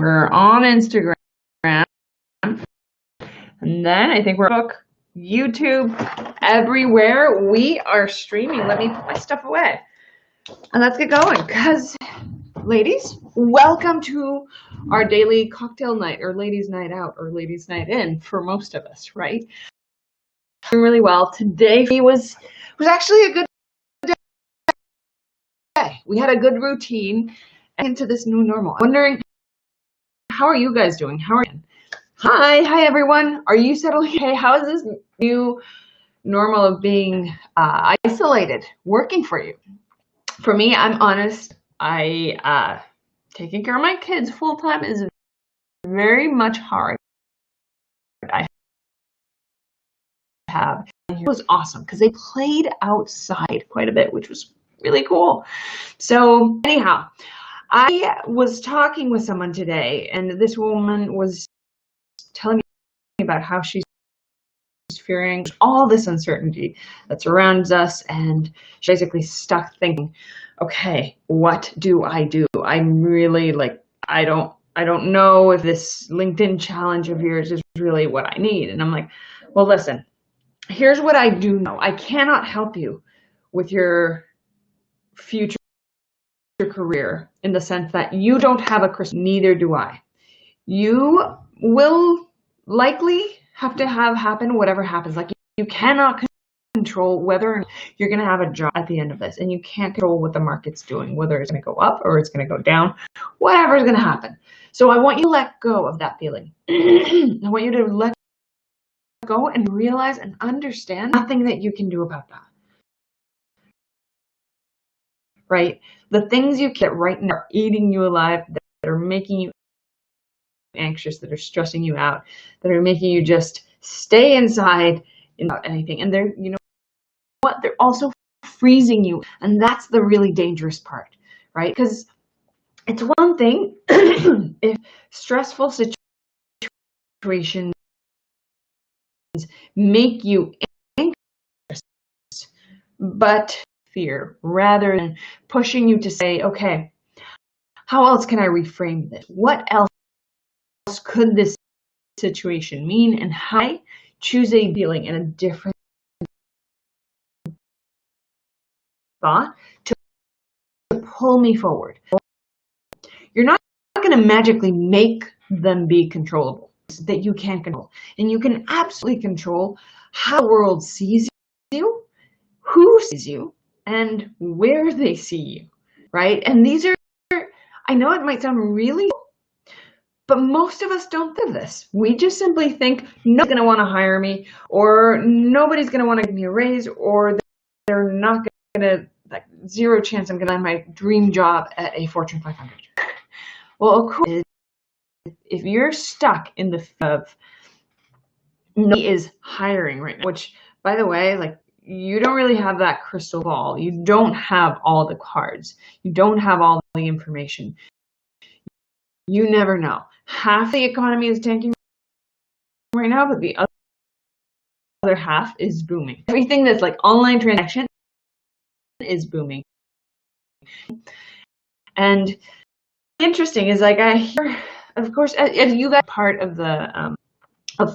We're on Instagram. And then I think we're on Facebook, YouTube, everywhere. We are streaming. Let me put my stuff away. And let's get going. Because, ladies, welcome to our daily cocktail night, or ladies' night out, or ladies' night in for most of us, right? Doing really well. Today was actually a good day. We had a good routine into this new normal. I'm wondering, how are you guys doing? How are you? Hi everyone. Are you settling? Hey, how is this new normal of being isolated working for you? For me, I'm honest. Taking care of my kids full time is very much hard. I have. It was awesome because they played outside quite a bit, which was really cool. So anyhow, I was talking with someone today, and this woman was telling me about how she's fearing all this uncertainty that surrounds us, and she's basically stuck thinking, okay, what do? I'm really I don't know if this LinkedIn challenge of yours is really what I need. And I'm like, well, listen, here's what I do know. I cannot help you with your future career in the sense that you don't have a crystal, neither do I. You will likely have to have happen whatever happens. Like, you cannot control whether you're going to have a job at the end of this, and you can't control what the market's doing, whether it's going to go up or it's going to go down, whatever is going to happen. So I want you to let go of that feeling. I want you to let go and realize and understand nothing that you can do about that. Right? The things you get right now are eating you alive, that are making you anxious, that are stressing you out, that are making you just stay inside without anything. And they're, you know what, they're also freezing you. And that's the really dangerous part, right? Because it's one thing if stressful situations make you anxious, but fear, rather than pushing you to say, okay, how else can I reframe this? What else could this situation mean? And how I choose a feeling in a different thought to pull me forward. You're not going to magically make them be controllable, that you can't control. And you can absolutely control how the world sees you, who sees you, and where they see you, right? And these are, I know it might sound really, but most of us don't do this. We just simply think nobody's going to want to hire me, or nobody's going to want to give me a raise, or they're not going to, like, zero chance I'm going to land my dream job at a Fortune 500. Well, of course, if you're stuck in the of nobody is hiring right now, which, by the way, like, you don't really have that crystal ball. You don't have all the cards. You don't have all the information. You never know. Half the economy is tanking right now, but the other half is booming. Everything that's like online transaction is booming. And interesting is, like, I hear, of course, as you guys are part of the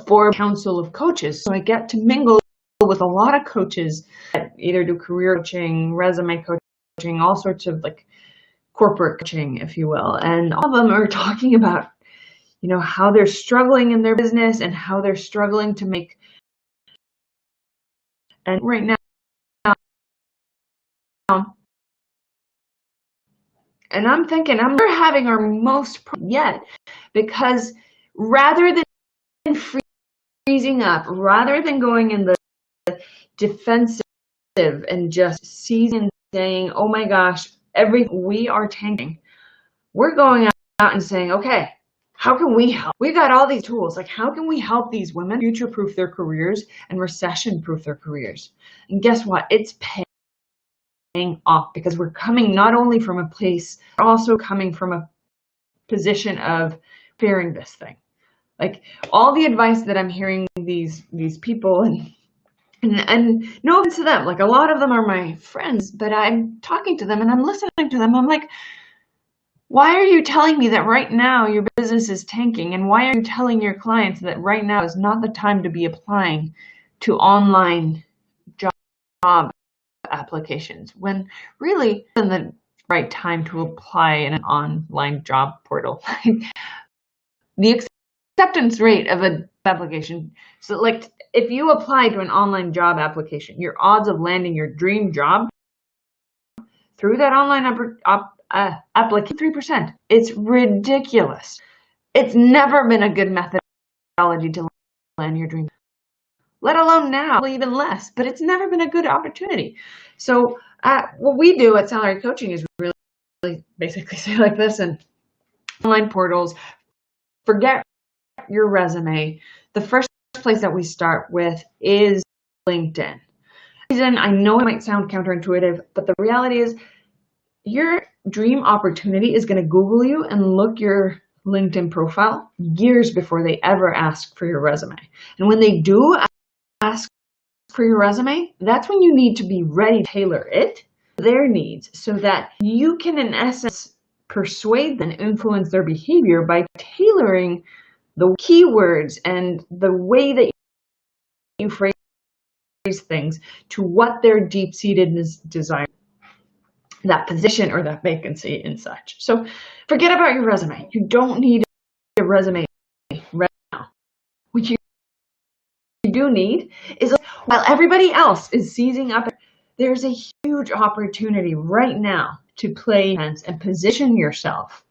Forbes Council of Coaches, so I get to mingle with a lot of coaches that either do career coaching, resume coaching, all sorts of like corporate coaching, if you will. And all of them are talking about, you know, how they're struggling in their business and how they're struggling to make. And right now, and I'm thinking, we're having our most yet, because rather than freezing up, rather than going in the defensive and just seizing and saying, oh my gosh, we are tanking, we're going out and saying, okay, how can we help? We've got all these tools. Like, how can we help these women future-proof their careers and recession-proof their careers? And guess what? It's paying off, because we're coming not only from a place, we're also coming from a position of fearing this thing. Like, all the advice that I'm hearing these people, and no offense to them, like, a lot of them are my friends, but I'm talking to them and I'm listening to them. I'm like, Why are you telling me that right now your business is tanking? And why are you telling your clients that right now is not the time to be applying to online job applications, when really in the right time to apply in an online job portal? The acceptance rate of an application, so like if you apply to an online job application, your odds of landing your dream job through that online application, 3%. It's ridiculous. It's never been a good methodology to land your dream, let alone now, even less, but it's never been a good opportunity. So what we do at Salary Coaching is really basically say like this, and online portals, forget your resume. The first place that we start with is LinkedIn. I know it might sound counterintuitive, but the reality is your dream opportunity is going to Google you and look your LinkedIn profile years before they ever ask for your resume. And when they do ask for your resume, that's when you need to be ready to tailor it to their needs so that you can, in essence, persuade them and influence their behavior by tailoring the keywords and the way that you phrase things to what their deep-seated desire, that position or that vacancy and such. So forget about your resume. You don't need a resume right now. What you do need is, while everybody else is seizing up, there's a huge opportunity right now to play defense and position yourself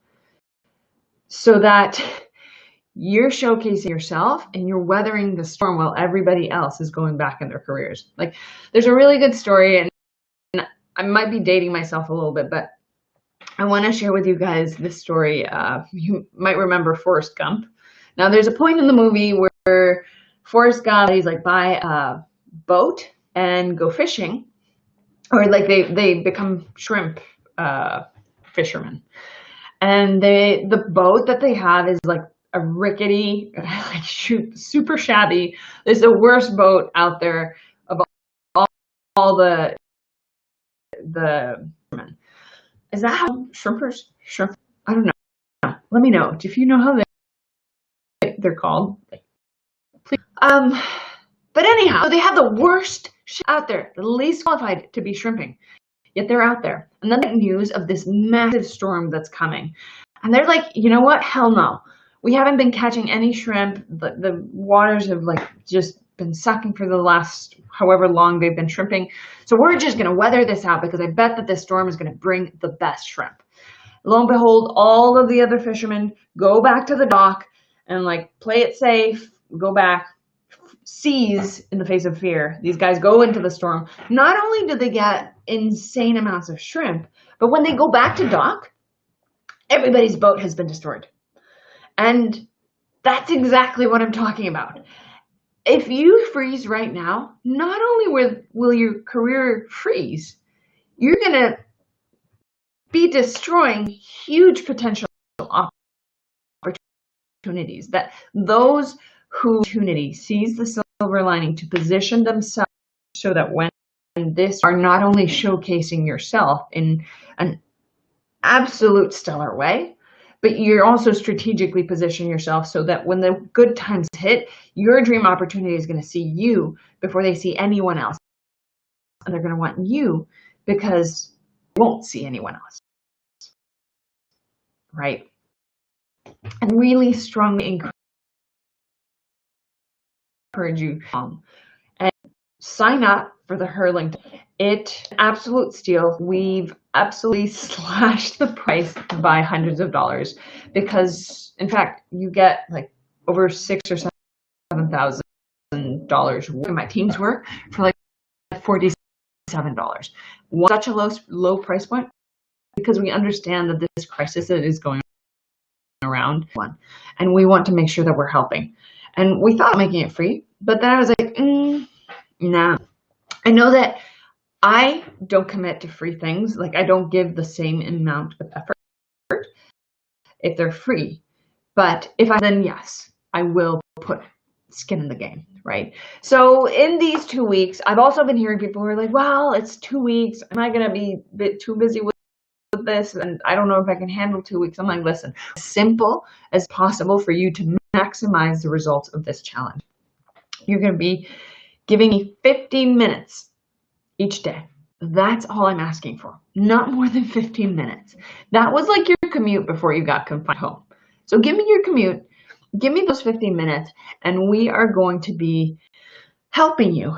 so that you're showcasing yourself and you're weathering the storm while everybody else is going back in their careers. Like, there's a really good story, and I might be dating myself a little bit, but I want to share with you guys this story. You might remember Forrest Gump. Now, there's a point in the movie where Forrest Gump, he's like buy a boat and go fishing, or like they become shrimp fishermen, and the boat that they have is like a rickety, like super shabby. It's the worst boat out there of all the fishermen. Is that how shrimpers? Shrimp? I don't know. Let me know if you know how they're called. Please. But anyhow, they have the worst out there, the least qualified to be shrimping, yet they're out there. And then the news of this massive storm that's coming, and they're like, you know what? Hell no. We haven't been catching any shrimp. The waters have like just been sucking for the last however long they've been shrimping. So we're just going to weather this out because I bet that this storm is going to bring the best shrimp. Lo and behold, all of the other fishermen go back to the dock and like play it safe, go back, seize in the face of fear. These guys go into the storm. Not only do they get insane amounts of shrimp, but when they go back to dock, everybody's boat has been destroyed. And that's exactly what I'm talking about. If you freeze right now, not only will your career freeze, you're going to be destroying huge potential opportunities. That those who seize the silver lining to position themselves so that when this are not only showcasing yourself in an absolute stellar way, but you're also strategically positioning yourself so that when the good times hit, your dream opportunity is going to see you before they see anyone else. And they're going to want you because they won't see anyone else. Right? And really strongly encourage you and sign up for the hurling. It's an absolute steal. We've absolutely slashed the price by hundreds of dollars because, in fact, you get like over $6,000 or $7,000 in my team's work for like $47. Such a low price point because we understand that this crisis that is going around, and we want to make sure that we're helping. And we thought of making it free, but then I was like, nah. I know that I don't commit to free things. Like, I don't give the same amount of effort if they're free. But if then yes, I will put skin in the game, right? So in these 2 weeks, I've also been hearing people who are like, well, it's 2 weeks. Am I going to be a bit too busy with with this and I don't know if I can handle 2 weeks. I'm like, listen, as simple as possible for you to maximize the results of this challenge. You're going to be giving me 15 minutes each day. That's all I'm asking for. Not more than 15 minutes. That was like your commute before you got confined home. So give me your commute, give me those 15 minutes, and we are going to be helping you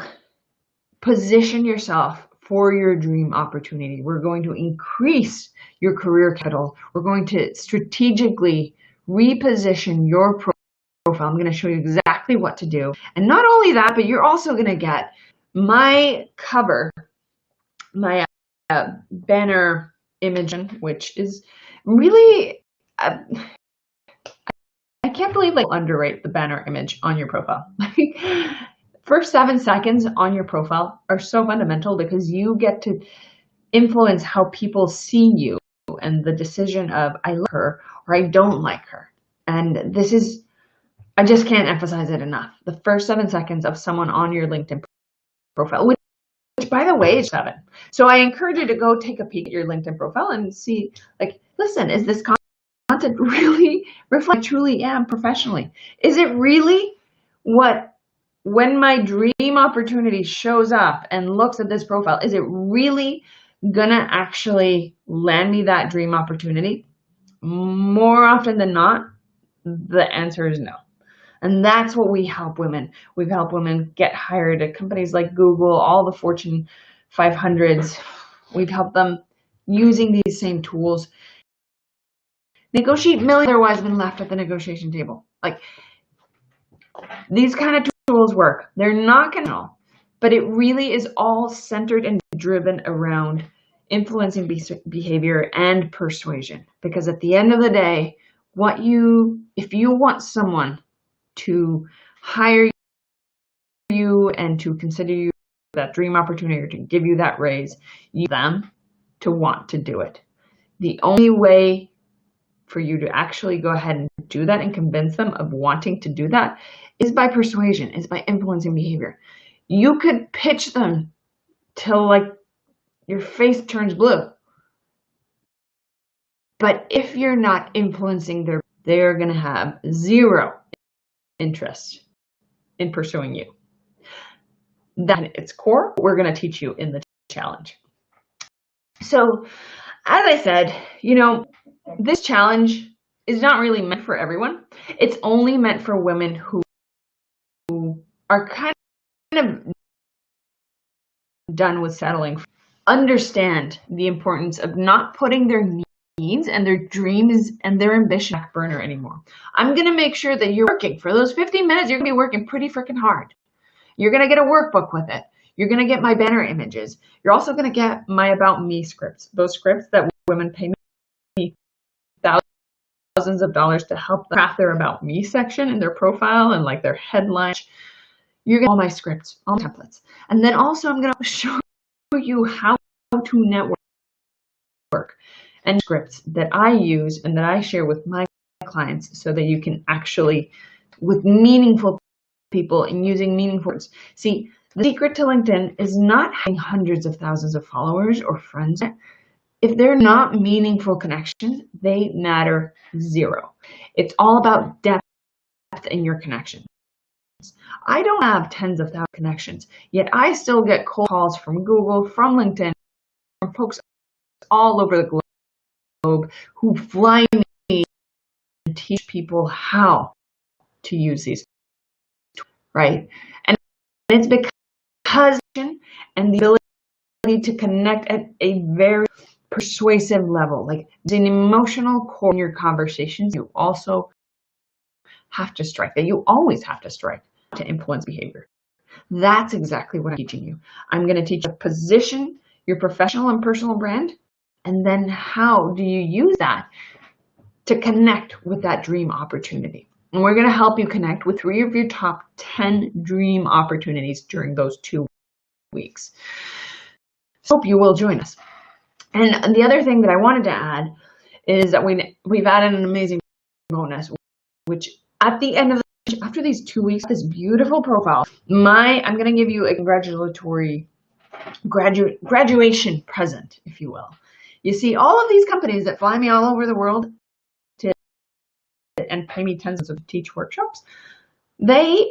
position yourself for your dream opportunity. We're going to increase your career capital. We're going to strategically reposition your profile. I'm going to show you exactly what to do. And not only that, but you're also going to get my cover, my banner image, which is really, I can't believe like underrate the banner image on your profile. First 7 seconds on your profile are so fundamental because you get to influence how people see you and the decision of I like her or I don't like her. And this is, I just can't emphasize it enough. The first 7 seconds of someone on your LinkedIn profile, which by the way is 7. So I encourage you to go take a peek at your LinkedIn profile and see, like, listen, is this content really reflect I truly am professionally? Is it really what, when my dream opportunity shows up and looks at this profile, is it really gonna actually land me that dream opportunity? More often than not, the answer is no. And that's what we help women. We've helped women get hired at companies like Google, all the Fortune 500s. We've helped them using these same tools negotiate millions otherwise been left at the negotiation table. Like, these kind of tools work. They're not going to, but it really is all centered and driven around influencing behavior and persuasion. Because at the end of the day, if you want someone to hire you and to consider you that dream opportunity or to give you that raise, you need them to want to do it. The only way for you to actually go ahead and do that and convince them of wanting to do that is by persuasion, is by influencing behavior. You could pitch them till like your face turns blue. But if you're not influencing they're going to have zero interest in pursuing you. That at its core, we're going to teach you in the challenge. So, as I said, this challenge is not really meant for everyone. It's only meant for women who are kind of done with settling. Understand the importance of not putting their needs and their dreams and their ambition back burner anymore. I'm going to make sure that you're working for those 15 minutes. You're going to be working pretty freaking hard. You're going to get a workbook with it. You're going to get my banner images. You're also going to get my About Me scripts, those scripts that women pay me thousands of dollars to help them craft their About Me section in their profile and like their headline. You're going to get all my scripts, all my templates. And then also I'm going to show you how to network and scripts that I use and that I share with my clients so that you can actually, with meaningful people and using meaningful words. See, the secret to LinkedIn is not having hundreds of thousands of followers or friends. If they're not meaningful connections, they matter zero. It's all about depth in your connections. I don't have tens of thousands of connections, yet I still get cold calls from Google, from LinkedIn, from folks all over the globe who fly me and teach people how to use these tools, right? And it's because and the ability to connect at a very persuasive level, like there's an emotional core in your conversations you also have to strike, that you always have to strike to influence behavior. That's exactly what I'm teaching you. I'm going to teach you to position your professional and personal brand, and then how do you use that to connect with that dream opportunity. And we're going to help you connect with 3 of your top 10 dream opportunities during those 2 weeks. So hope you will join us. And the other thing that I wanted to add is that we've added an amazing bonus, which at the end of after these 2 weeks, this beautiful profile, I'm going to give you a congratulatory graduation present, if you will. You see, all of these companies that fly me all over the world and pay me tons of to teach workshops, they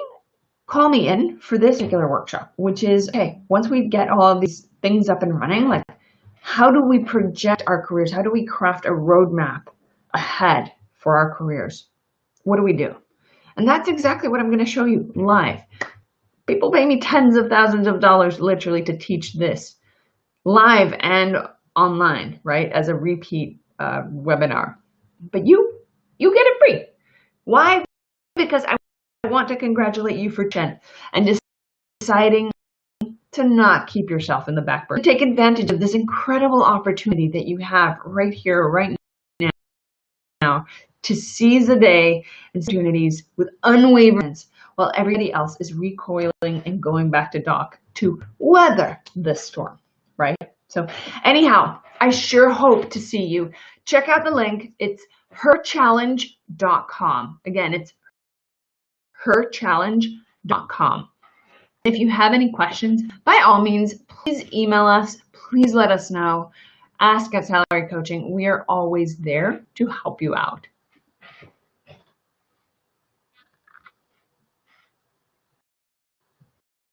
call me in for this particular workshop, which is, okay, once we get all of these things up and running, like, how do we project our careers? How do we craft a roadmap ahead for our careers? What do we do? And that's exactly what I'm going to show you live. People pay me tens of thousands of dollars literally to teach this live and online, right, as a repeat webinar. But you get it free. Why? Because I want to congratulate you for and deciding to not keep yourself in the back burner. Take advantage of this incredible opportunity that you have right here, right now, to seize the day and opportunities with unwavering, while everybody else is recoiling and going back to dock to weather the storm, right? So anyhow, I sure hope to see you. Check out the link. It's herchallenge.com. Again, it's herchallenge.com. If you have any questions, by all means, please email us. Please let us know. Ask at Salary Coaching. We are always there to help you out.